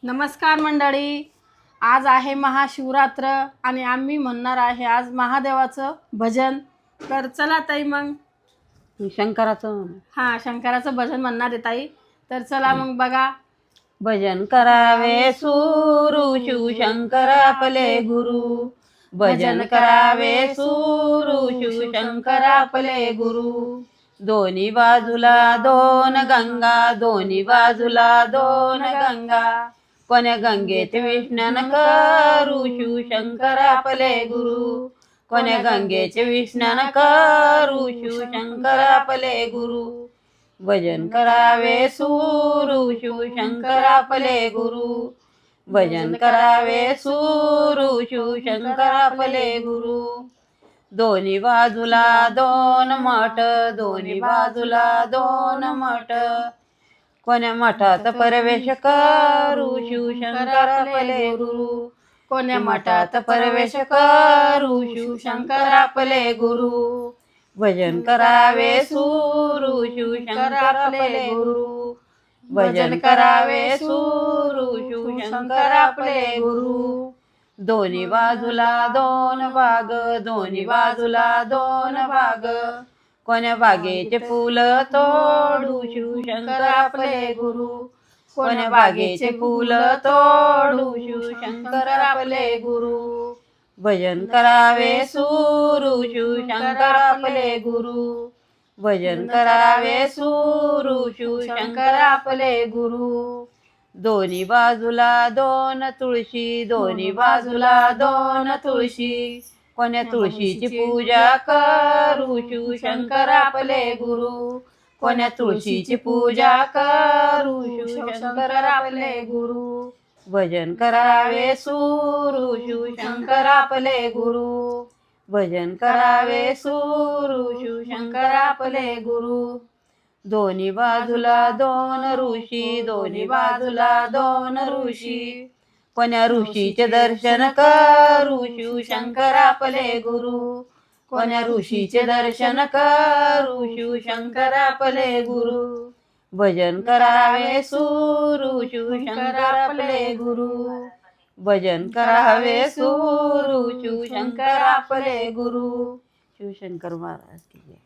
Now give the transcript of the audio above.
नमस्कार मंडळी, आज आहे महाशिवरात्र आणि आम्ही म्हणणार आहे आज महादेवाचं भजन. तर चला ताई, मग शंकराचं शंकराचं भजन म्हणणार आहे ताई. तर चला मग बघा. भजन करावे सुरू शिवशंकर आपले गुरु. भजन करावे सुरू शिवशंकर आपले गुरु. दोन्ही बाजूला दोन गंगा, दोन्ही बाजूला दोन गंगा. कोण्या गंगेत विष्णन करू शिवशंकर आपले गुरु. कोण्या गंगेचे विष्णन करू शिवशंकर आपले गुरु. भजन करावे सुरू शिवशंकर आपले गुरु. भजन करावे सुरू शिवशंकर आपले गुरु. दोन्ही बाजूला दोन मठ, दोन्ही बाजूला दोन मठ. कोण्या मठात प्रवेश करू शिवशंकर आपले गुरु. कोण्या मठात प्रवेश करू शिवशंकर आपले गुरु. भजन करावे सुरू शिवशंकर आपले गुरु. भजन करावे सुरू शिवशंकर आपले गुरु. दोन्ही बाजूला दोन बाग, दोन्ही बाजूला दोन बाग. कोण्या बागेचे फूल तोडू शिवशंकर आपले गुरु. कोण्या बागेचे फूल तोडू शिवशंकर आपले गुरु. भजन करावे सुरू शिवशंकर आपले गुरु. भजन करावे सुरू शिवशंकर आपले गुरु. दोन्ही बाजूला दोन तुळशी, दोन्ही बाजूला दोन तुळशी. कोण्या तुळशीची पूजा करू शिवशंकर आपले गुरु. कोण्या तुळशीची पूजा करू शिवशंकर आपले गुरु. भजन करावे सुरू शिवशंकर आपले गुरु. भजन करावे सुरू शिवशंकर आपले गुरु. दोन्ही बाजूला दोन ऋषी, दोन्ही बाजूला दोन ऋषी. कोण्या ऋषीचे दर्शन करू शिवशंकर आपले गुरु. कोण्या ऋषीचे दर्शन करू शिवशंकर आपले गुरु. भजन करावे सुरू शिवशंकर आपले गुरु. भजन करावे सुरू शिवशंकर आपले गुरु. शिवशंकर महाराज की जय.